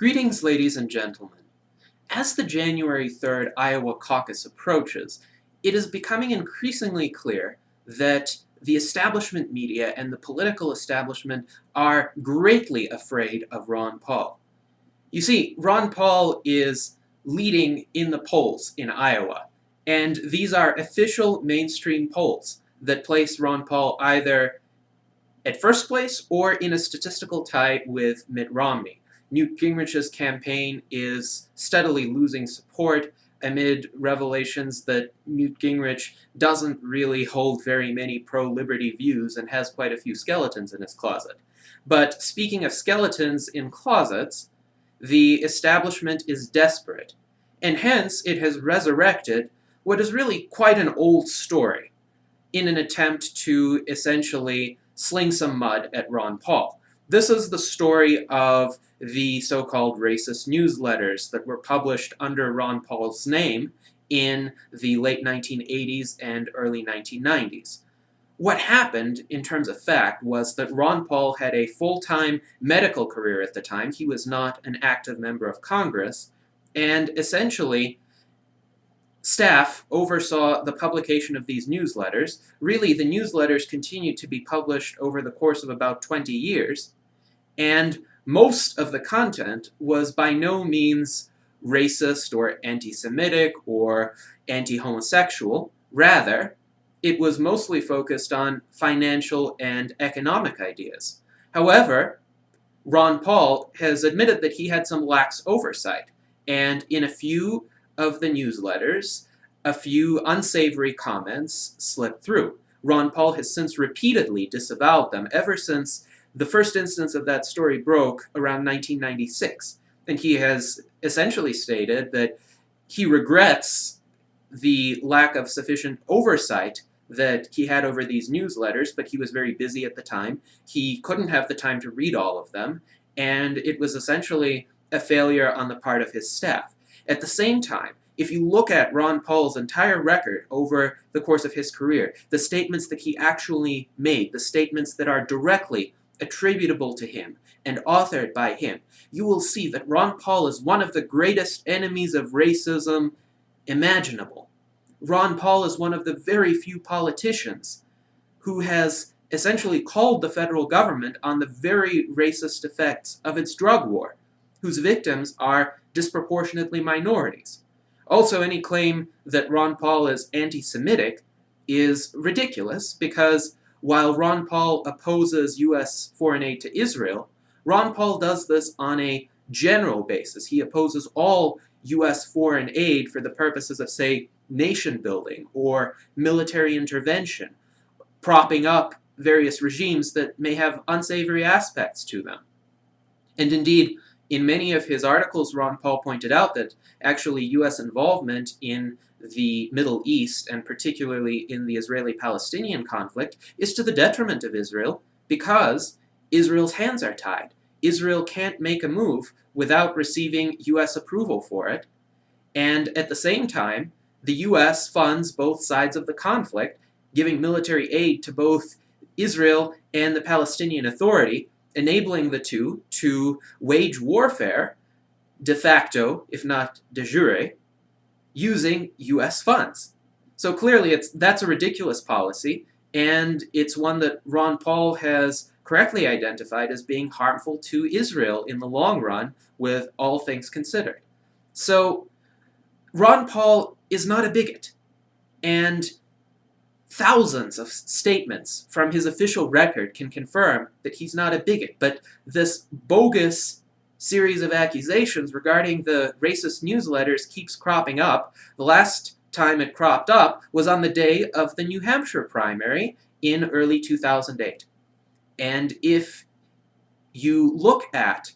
Greetings, ladies and gentlemen. As the January 3rd Iowa caucus approaches, it is becoming increasingly clear that the establishment media and the political establishment are greatly afraid of Ron Paul. You see, Ron Paul is leading in the polls in Iowa, and these are official mainstream polls that place Ron Paul either at first place or in a statistical tie with Mitt Romney. Newt Gingrich's campaign is steadily losing support amid revelations that Newt Gingrich doesn't really hold very many pro-liberty views and has quite a few skeletons in his closet. But speaking of skeletons in closets, the establishment is desperate, and hence it has resurrected what is really quite an old story in an attempt to essentially sling some mud at Ron Paul. This is the story of the so-called racist newsletters that were published under Ron Paul's name in the late 1980s and early 1990s. What happened, in terms of fact, was that Ron Paul had a full-time medical career at the time. He was not an active member of Congress, and essentially staff oversaw the publication of these newsletters. Really, the newsletters continued to be published over the course of about 20 years, and most of the content was by no means racist or anti-Semitic or anti-homosexual. Rather, it was mostly focused on financial and economic ideas. However, Ron Paul has admitted that he had some lax oversight, and in a few of the newsletters, a few unsavory comments slipped through. Ron Paul has since repeatedly disavowed them ever since the first instance of that story broke around 1996. And he has essentially stated that he regrets the lack of sufficient oversight that he had over these newsletters, but he was very busy at the time. He couldn't have the time to read all of them, and it was essentially a failure on the part of his staff. At the same time, if you look at Ron Paul's entire record over the course of his career, the statements that he actually made, the statements that are directly attributable to him and authored by him, you will see that Ron Paul is one of the greatest enemies of racism imaginable. Ron Paul is one of the very few politicians who has essentially called the federal government on the very racist effects of its drug war, whose victims are disproportionately minorities. Also, any claim that Ron Paul is anti-Semitic is ridiculous because while Ron Paul opposes U.S. foreign aid to Israel, Ron Paul does this on a general basis. He opposes all U.S. foreign aid for the purposes of, say, nation building or military intervention, propping up various regimes that may have unsavory aspects to them. And indeed, in many of his articles, Ron Paul pointed out that actually U.S. involvement in the Middle East, and particularly in the Israeli-Palestinian conflict, is to the detriment of Israel because Israel's hands are tied. Israel can't make a move without receiving U.S. approval for it, and at the same time, the U.S. funds both sides of the conflict, giving military aid to both Israel and the Palestinian Authority, enabling the two to wage warfare, de facto, if not de jure, using U.S. funds. So clearly that's a ridiculous policy, and it's one that Ron Paul has correctly identified as being harmful to Israel in the long run, with all things considered. So Ron Paul is not a bigot, and thousands of statements from his official record can confirm that he's not a bigot, but this bogus series of accusations regarding the racist newsletters keeps cropping up. The last time it cropped up was on the day of the New Hampshire primary in early 2008. And if you look at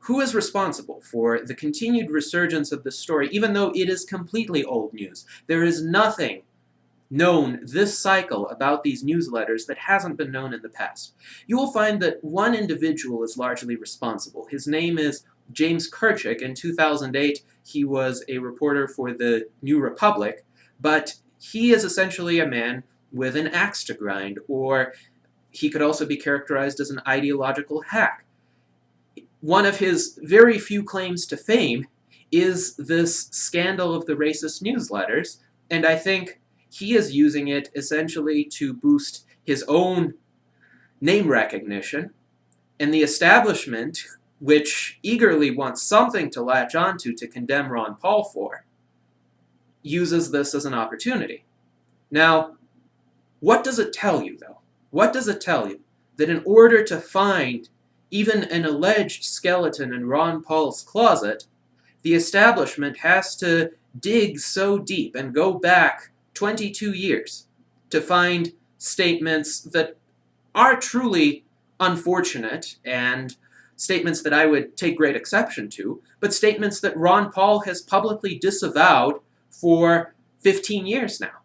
who is responsible for the continued resurgence of this story, even though it is completely old news, there is nothing known this cycle about these newsletters that hasn't been known in the past. You will find that one individual is largely responsible. His name is James Kirchick. In 2008, he was a reporter for the New Republic, but he is essentially a man with an axe to grind, or he could also be characterized as an ideological hack. one of his very few claims to fame is this scandal of the racist newsletters, and I think he is using it essentially to boost his own name recognition, and the establishment, which eagerly wants something to latch onto to condemn Ron Paul for, uses this as an opportunity. Now, what does it tell you, though? What does it tell you? That in order to find even an alleged skeleton in Ron Paul's closet, the establishment has to dig so deep and go back 22 years to find statements that are truly unfortunate and statements that I would take great exception to, but statements that Ron Paul has publicly disavowed for 15 years now.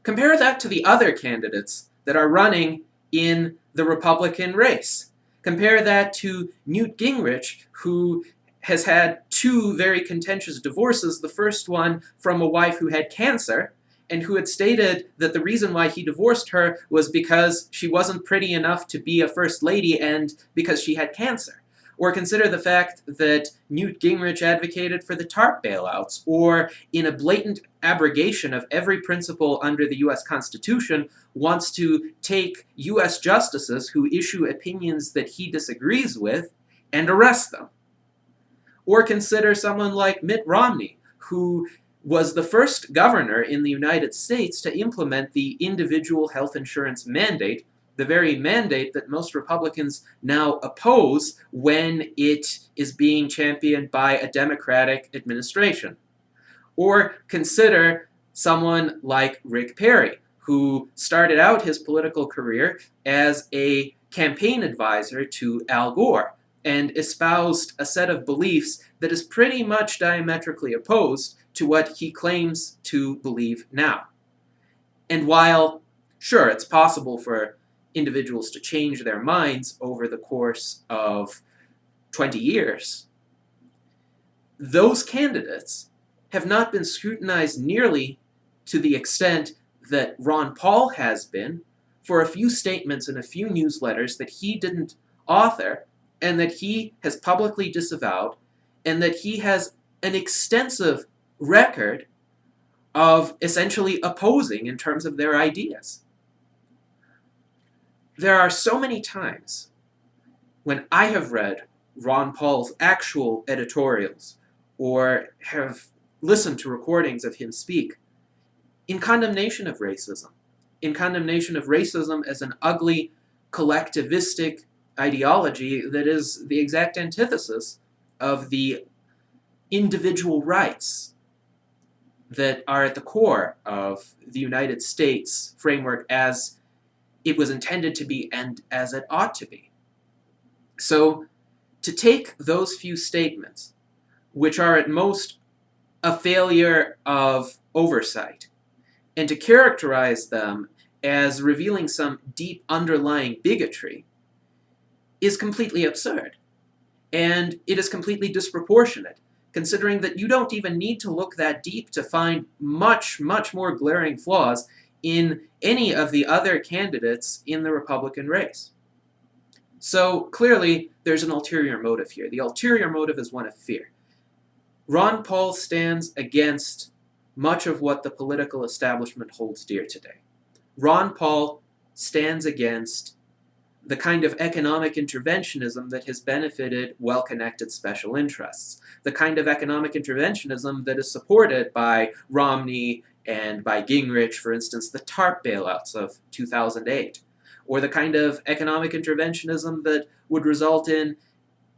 Compare that to the other candidates that are running in the Republican race. Compare that to Newt Gingrich, who has had two very contentious divorces, the first one from a wife who had cancer, and who had stated that the reason why he divorced her was because she wasn't pretty enough to be a first lady and because she had cancer. Or consider the fact that Newt Gingrich advocated for the TARP bailouts, or in a blatant abrogation of every principle under the US Constitution, wants to take US justices who issue opinions that he disagrees with and arrest them. Or consider someone like Mitt Romney, who was the first governor in the United States to implement the individual health insurance mandate, the very mandate that most Republicans now oppose when it is being championed by a Democratic administration. Or consider someone like Rick Perry, who started out his political career as a campaign advisor to Al Gore and espoused a set of beliefs that is pretty much diametrically opposed to what he claims to believe now. And while, sure, it's possible for individuals to change their minds over the course of 20 years, those candidates have not been scrutinized nearly to the extent that Ron Paul has been for a few statements and a few newsletters that he didn't author and that he has publicly disavowed, and that he has an extensive record of essentially opposing in terms of their ideas. There are so many times when I have read Ron Paul's actual editorials or have listened to recordings of him speak in condemnation of racism, as an ugly, collectivistic ideology that is the exact antithesis of the individual rights that are at the core of the United States framework as it was intended to be and as it ought to be. So, to take those few statements, which are at most a failure of oversight, and to characterize them as revealing some deep underlying bigotry, is completely absurd. And it is completely disproportionate, considering that you don't even need to look that deep to find much, much more glaring flaws in any of the other candidates in the Republican race. So clearly, there's an ulterior motive here. The ulterior motive is one of fear. Ron Paul stands against much of what the political establishment holds dear today. Ron Paul stands against the kind of economic interventionism that has benefited well-connected special interests, the kind of economic interventionism that is supported by Romney and by Gingrich, for instance, the TARP bailouts of 2008, or the kind of economic interventionism that would result in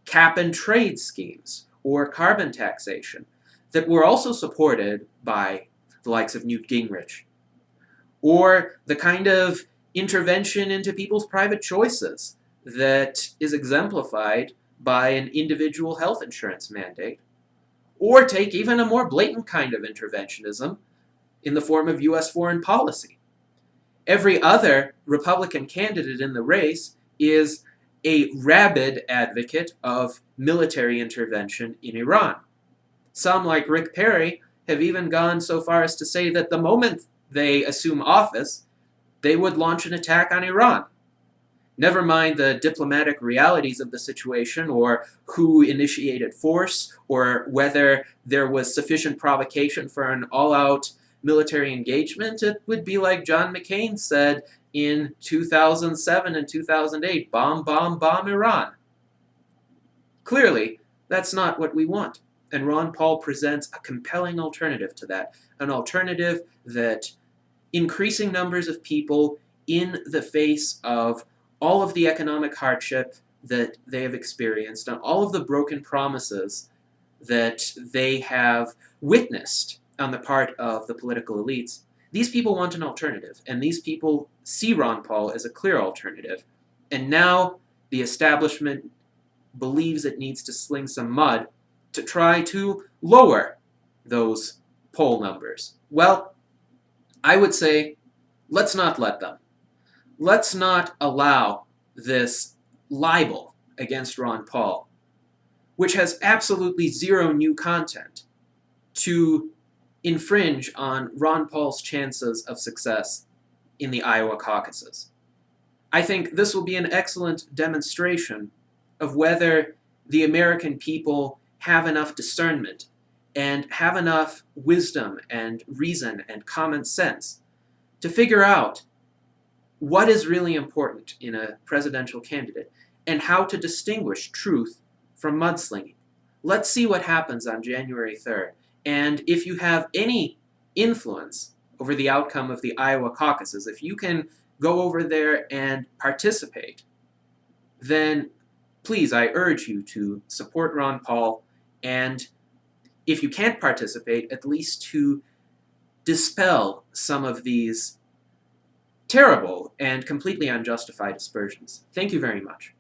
cap-and-trade schemes or carbon taxation that were also supported by the likes of Newt Gingrich, or the kind of intervention into people's private choices that is exemplified by an individual health insurance mandate, or take even a more blatant kind of interventionism in the form of U.S. foreign policy. Every other Republican candidate in the race is a rabid advocate of military intervention in Iran. Some, like Rick Perry, have even gone so far as to say that the moment they assume office, they would launch an attack on Iran. Never mind the diplomatic realities of the situation, or who initiated force, or whether there was sufficient provocation for an all-out military engagement. It would be like John McCain said in 2007 and 2008, bomb, bomb, bomb Iran. Clearly, that's not what we want. And Ron Paul presents a compelling alternative to that, an alternative that increasing numbers of people in the face of all of the economic hardship that they have experienced and all of the broken promises that they have witnessed on the part of the political elites, these people want an alternative, and these people see Ron Paul as a clear alternative. And now the establishment believes it needs to sling some mud to try to lower those poll numbers. Well, I would say, let's not let them. Let's not allow this libel against Ron Paul, which has absolutely zero new content, to infringe on Ron Paul's chances of success in the Iowa caucuses. I think this will be an excellent demonstration of whether the American people have enough discernment and have enough wisdom and reason and common sense to figure out what is really important in a presidential candidate and how to distinguish truth from mudslinging. Let's see what happens on January 3rd. And if you have any influence over the outcome of the Iowa caucuses, if you can go over there and participate, then please, I urge you to support Ron Paul, and if you can't participate, at least to dispel some of these terrible and completely unjustified aspersions. Thank you very much.